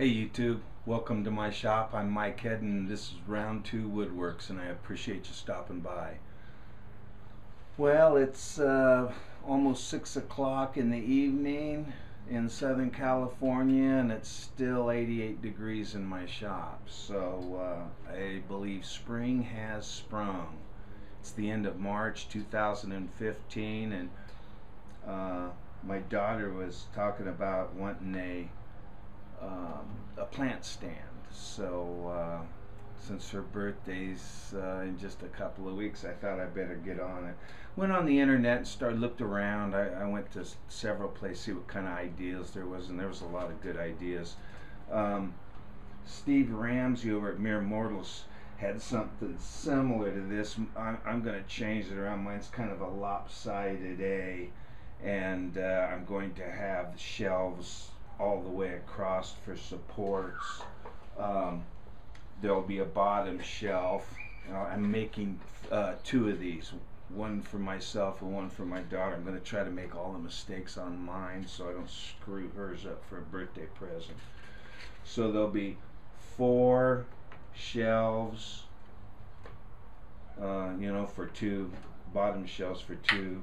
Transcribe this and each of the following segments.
Hey YouTube, welcome to my shop. I'm Mike Head and this is Round 2 Woodworks, and I appreciate you stopping by. Well, it's almost 6 o'clock in the evening in Southern California, and it's still 88 degrees in my shop. So I believe spring has sprung. It's the end of March 2015, and my daughter was talking about wanting a plant stand. So since her birthday's in just a couple of weeks, I thought I better get on it. Went on the internet and looked around. I went to several places, see what kind of ideas there was, and there was a lot of good ideas. Steve Ramsey over at Mere Mortals had something similar to this. I'm going to change it around. Mine's kind of a lopsided A, and I'm going to have the shelves all the way across for supports. There'll be a bottom shelf. I'm making two of these, one for myself and one for my daughter. I'm going to try to make all the mistakes on mine so I don't screw hers up for a birthday present. So there'll be 4 shelves, for 2, bottom shelves for 2.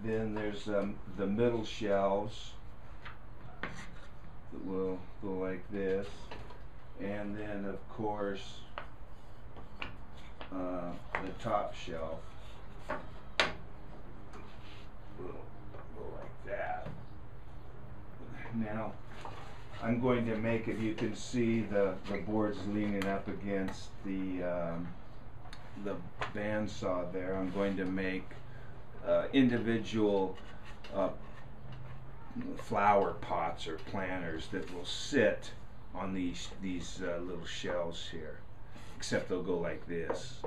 Then there's the middle shelves that will go like this, and then of course the top shelf will go like that. Now I'm going to make, if you can see the boards leaning up against the bandsaw there, I'm going to make individual flower pots or planters that will sit on these little shelves here, except they'll go like this.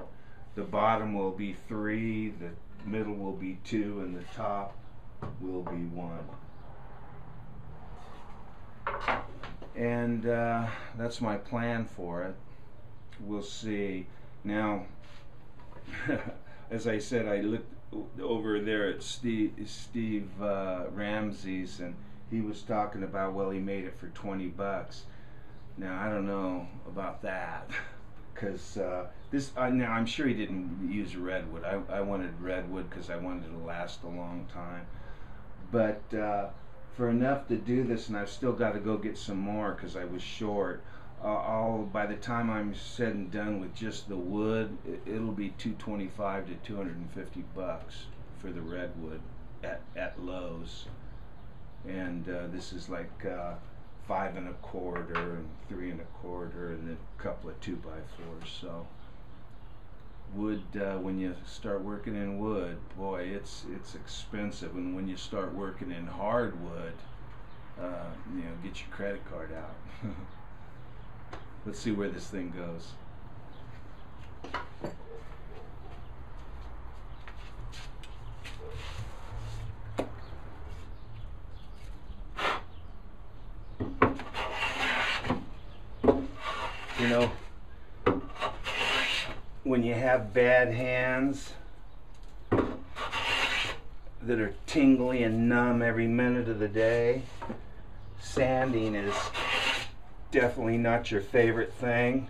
The bottom will be 3, the middle will be 2, and the top will be 1. And that's my plan for it. We'll see. Now, as I said, I looked over there at Steve Ramsey's, and he was talking about, well, he made it for 20 bucks. Now I don't know about that, because now I'm sure he didn't use Redwood. I wanted Redwood because I wanted it to last a long time, but for enough to do this, and I've still got to go get some more because I was short. By the time I'm said and done with just the wood, it'll be $225 to 250 bucks for the Redwood at Lowe's, and this is like 5 1/4 and 3 1/4, and then a couple of 2x4s. So wood, when you start working in wood, boy, it's expensive, and when you start working in hardwood, get your credit card out. Let's see where this thing goes. When you have bad hands that are tingly and numb every minute of the day, sanding is definitely not your favorite thing.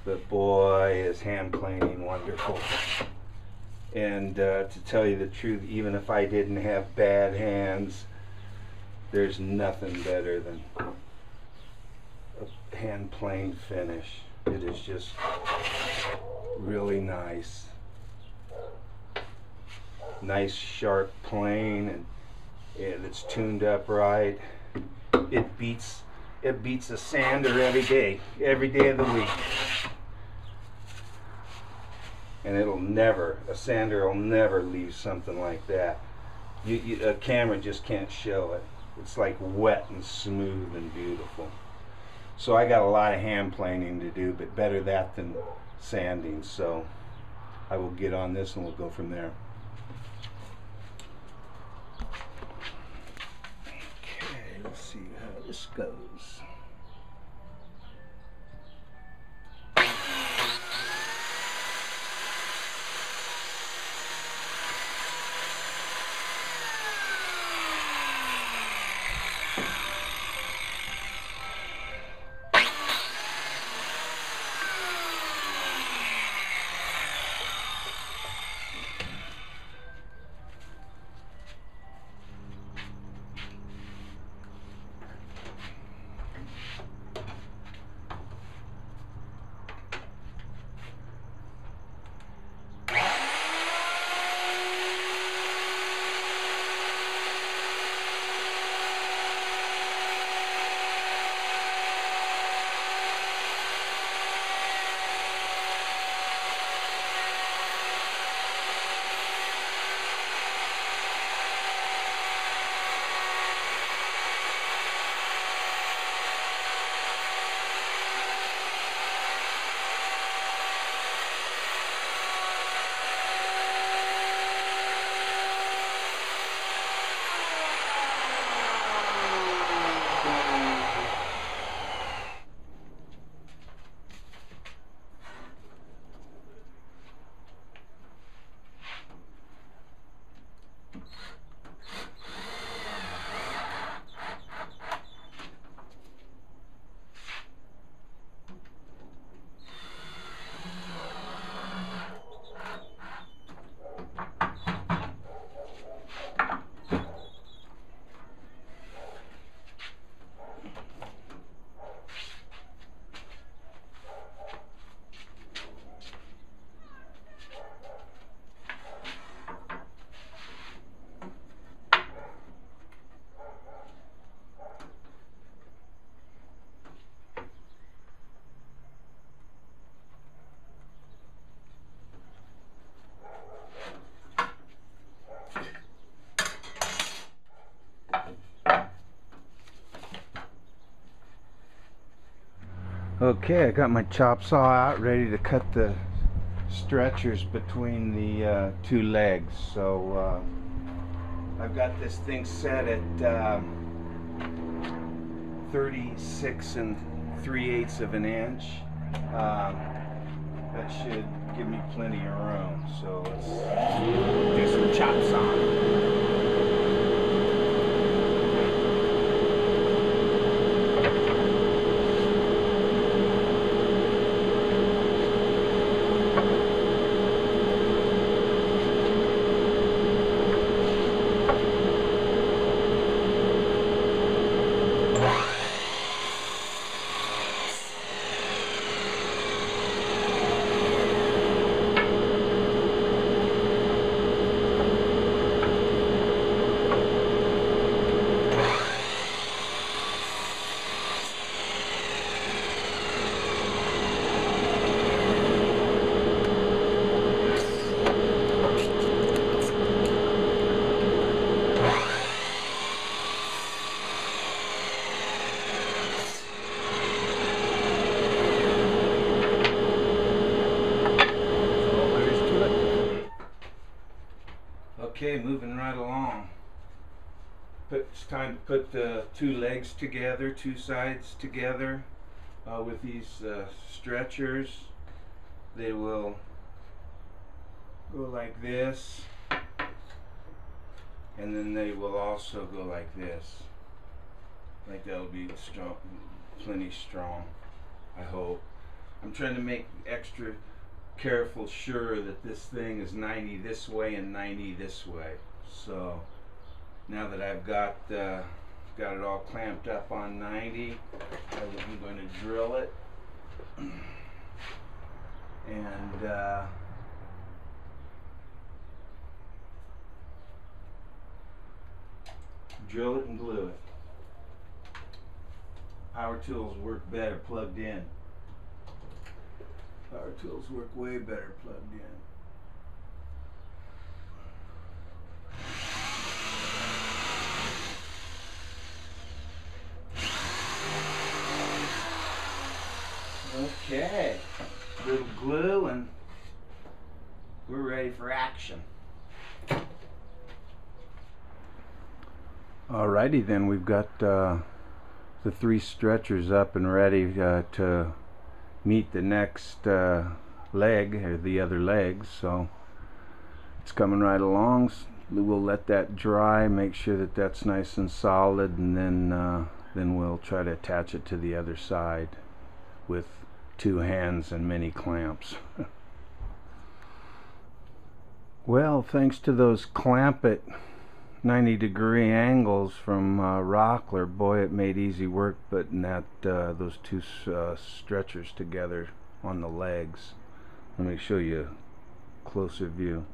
But boy, is hand planing wonderful. And to tell you the truth, even if I didn't have bad hands, there's nothing better than a hand plane finish. It is just really nice. Nice sharp plane, and it's tuned up right. It beats a sander every day of the week. And a sander will never leave something like that. A camera just can't show it. It's like wet and smooth and beautiful. So I got a lot of hand planing to do, but better that than sanding. So I will get on this and we'll go from there. Okay, let's see how this goes. Okay, I got my chop saw out ready to cut the stretchers between the two legs. So I've got this thing set at 36 3/8 of an inch. That should give me plenty of room. So let's do some chop saw. Okay, moving right along. It's time to put the two legs together, two sides together with these stretchers. They will go like this, and then they will also go like this. Like that'll be strong, plenty strong, I hope. I'm trying to make extra careful sure that this thing is 90 this way and 90 this way. So now that I've got it all clamped up on 90, I'm going to drill it and drill it and glue it. Power tools work better plugged in. Power tools work way better plugged in. Okay, little glue and we're ready for action. Alrighty then, we've got the three stretchers up and ready to meet the next leg, or the other legs. So it's coming right along. We'll let that dry, make sure that that's nice and solid, and then we'll try to attach it to the other side with two hands and many clamps. Well, thanks to those clamp at 90-degree angles from Rockler, boy, it made easy work putting those two stretchers together on the legs. Let me show you a closer view.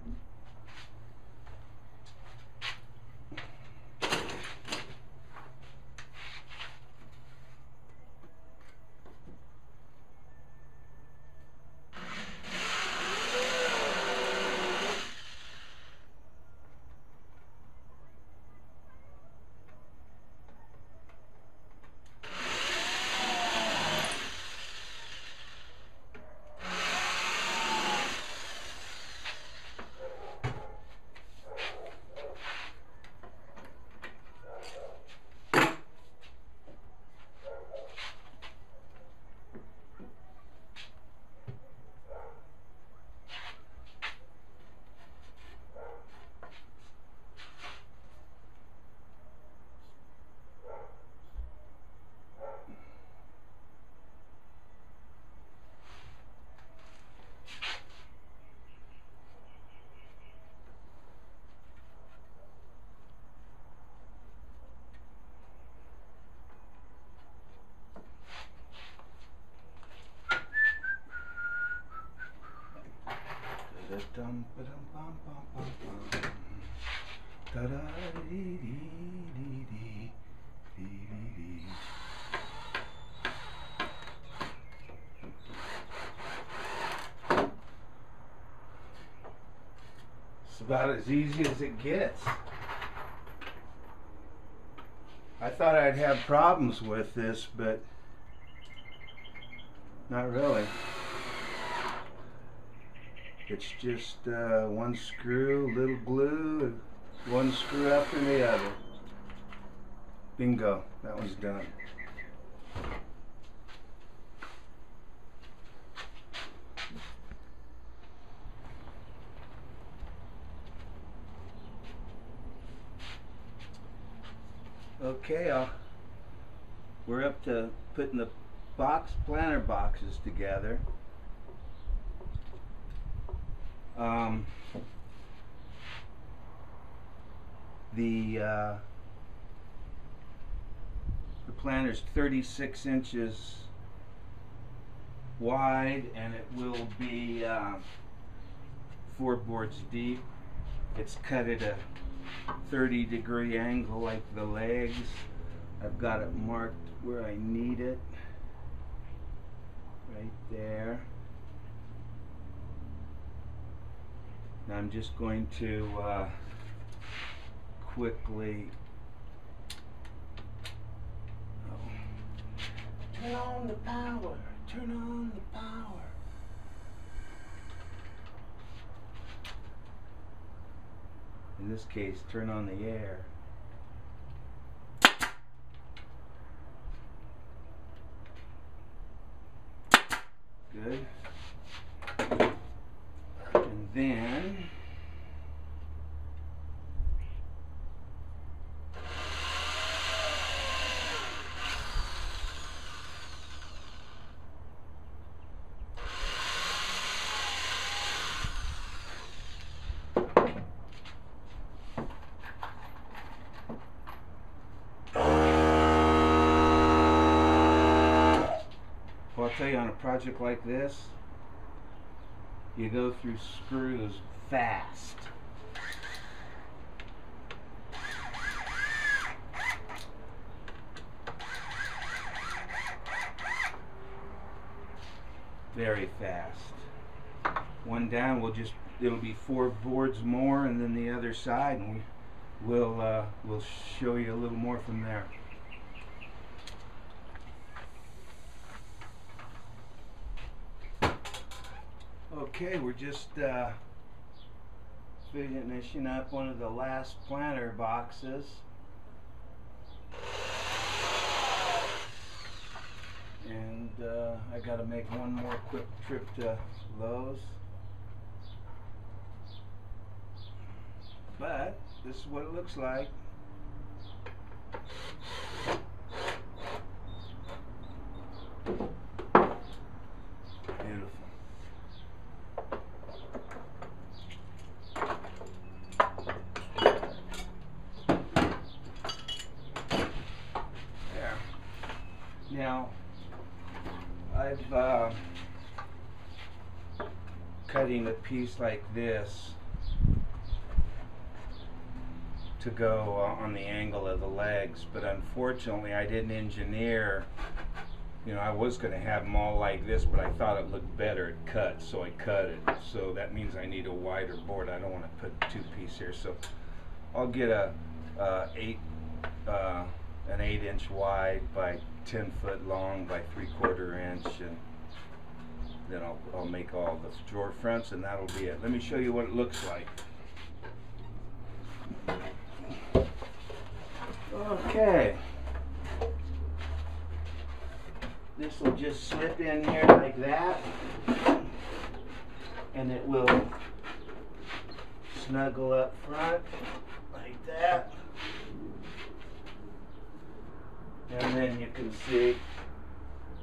It's about as easy as it gets. I thought I'd have problems with this, but Not really. It's just one screw, little glue, and one screw after the other. Bingo, that one's done. Okay, we're up to putting the planter boxes together. The planter's 36 inches wide, and it will be 4 boards deep. It's cut at a 30-degree angle like the legs. I've got it marked where I need it, right there. Now I'm just going to quickly turn on the power. Turn on the power. In this case, turn on the air. Good. And then I'll tell you, on a project like this, you go through screws fast. Very fast. One down, it'll be 4 boards more, and then the other side, and we'll show you a little more from there. Okay, we're just finishing up one of the last planter boxes. And I got to make one more quick trip to Lowe's. But this is what it looks like. Beautiful. Now, I've cutting a piece like this to go on the angle of the legs, but unfortunately I didn't engineer. You know, I was going to have them all like this, but I thought it looked better at cut, so I cut it. So that means I need a wider board. I don't want to put 2-piece here, so I'll get an 8-inch wide by 10 foot long by 3/4 inch, and then I'll make all the drawer fronts, and that'll be it. Let me show you what it looks like. Okay. This will just slip in here like that, and it will snuggle up front like that. And then you can see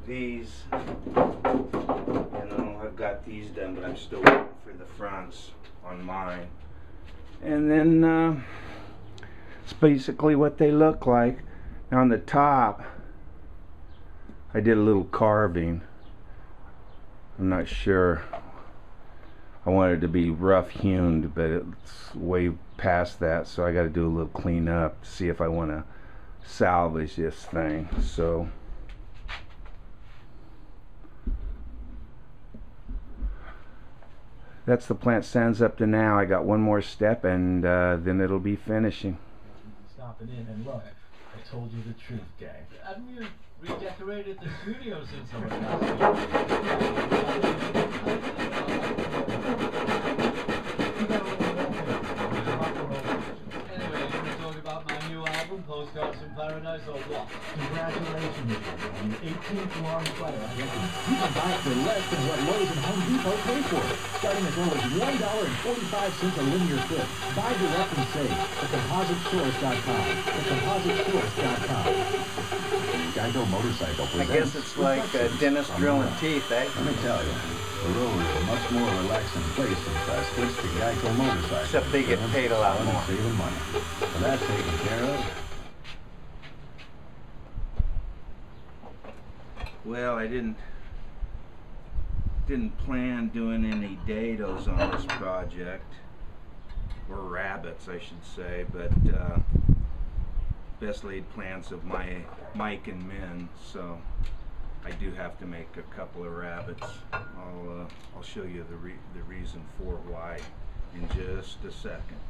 these, you know, I've got these done, but I'm still waiting for the fronts on mine. And then it's basically what they look like. Now on the top, I did a little carving. I'm not sure. I wanted it to be rough hewn, but it's way past that, so I got to do a little clean up to see if I want to salvage this thing. So that's the plant stands up to now. I got one more step, and then it'll be finishing. Stop it in and look. I told you the truth, gang. Haven't you redecorated the studio since I was last Anyway, you want to talk about my new album, Postcards from Paradise, or what? Congratulations on your 18th long play. You can buy it for less than what Lowe's and Home Depot pay for it, starting as low as $1.45 a linear foot. Buy direct and save at CompositeSource.com. At CompositeSource.com. Geico Motorcycle presents. I guess it's like dentist drilling teeth, eh? Let me tell you, the road is a much more relaxing place since I switched to Geico Motorcycle. Except they get paid a lot more. Saving money. So that's taken care of. Well, I didn't plan doing any dados on this project, or rabbits I should say, but best laid plans of Mike and Min, so I do have to make a couple of rabbits. I'll show you the reason for why in just a second.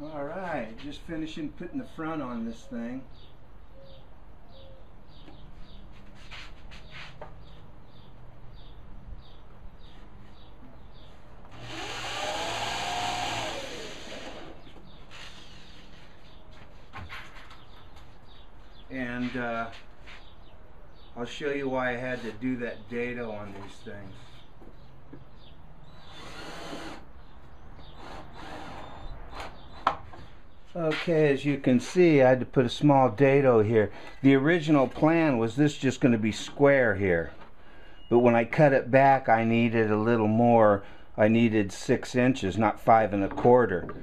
Alright, just finishing putting the front on this thing. And I'll show you why I had to do that dado on these things. Okay, as you can see, I had to put a small dado here. The original plan was this just going to be square here. But when I cut it back, I needed a little more. I needed 6 inches, not 5 1/4.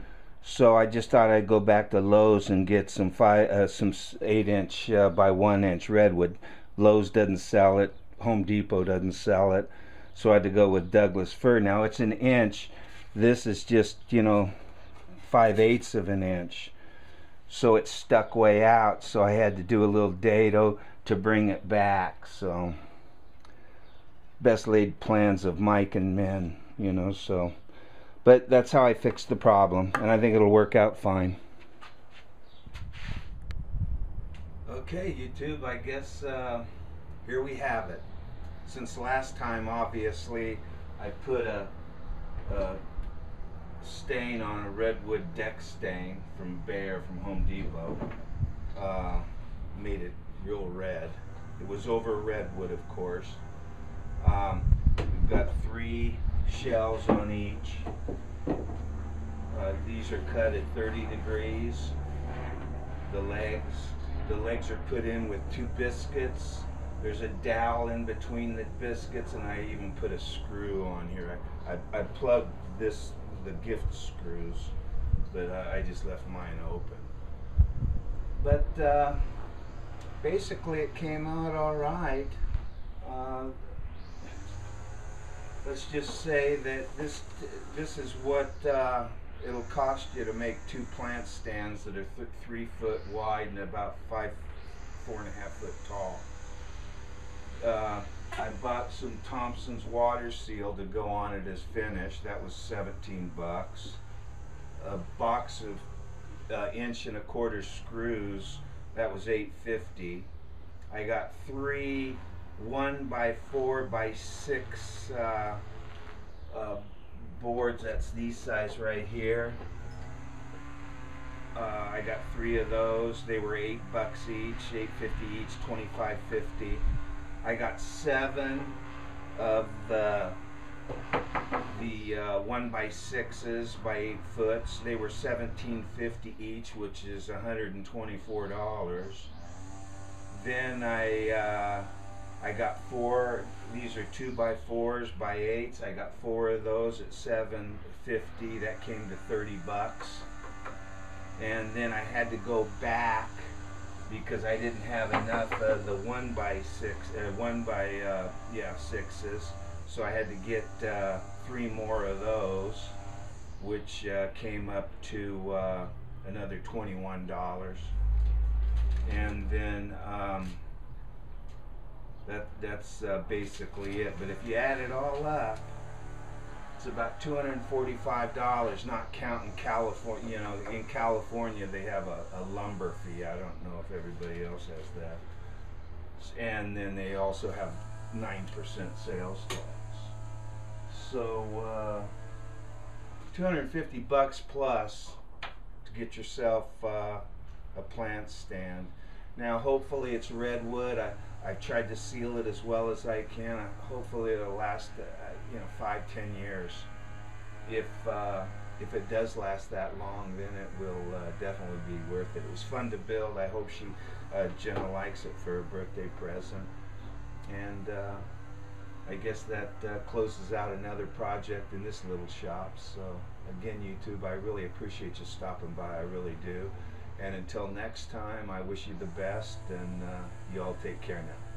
So I just thought I'd go back to Lowe's and get some 8-inch by 1-inch Redwood. Lowe's doesn't sell it. Home Depot doesn't sell it. So I had to go with Douglas fir. Now it's an inch. This is just, you know, 5/8 of an inch, so it stuck way out, so I had to do a little dado to bring it back. So best laid plans of Mike and Min, you know, so but that's how I fixed the problem, and I think it'll work out fine. Okay, YouTube, I guess here we have it. Since last time, obviously I put a stain on a Redwood deck stain from Bear from Home Depot. Made it real red. It was over Redwood, of course. We've got 3 shells on each. These are cut at 30 degrees. The legs are put in with 2 biscuits. There's a dowel in between the biscuits, and I even put a screw on here. I plugged the gift screws, but I just left mine open. But basically it came out all right. Let's just say that this is what it'll cost you to make 2 plant stands that are 3 foot wide and about 4.5 foot tall. I bought some Thompson's water seal to go on it as finished. That was 17 bucks. A box of 1 1/4 screws. That was $8.50. I got 3 1x4x6 boards. That's these size right here. I got 3 of those. They were $8 each, $8.50 each, $25.50. I got 7 of the 1x6s by 8 foot. They were $17.50 each, which is $124. Then I got 4. These are 2x4s by 8s. I got 4 of those at $7.50. That came to $30. And then I had to go back because I didn't have enough of the 1x6, 6s. So I had to get 3 more of those, which came up to another $21. And then that's basically it. But if you add it all up, it's about $245, not counting California. You know, in California they have a lumber fee. I don't know if everybody else has that. And then they also have 9% sales tax. So $250 plus to get yourself a plant stand. Now hopefully it's redwood. I've tried to seal it as well as I can. Hopefully it'll last 5-10 years. If it does last that long, then it will definitely be worth it. It was fun to build. I hope Jenna likes it for a birthday present. And I guess that closes out another project in this little shop. So again, YouTube, I really appreciate you stopping by. I really do. And until next time, I wish you the best, and you all take care now.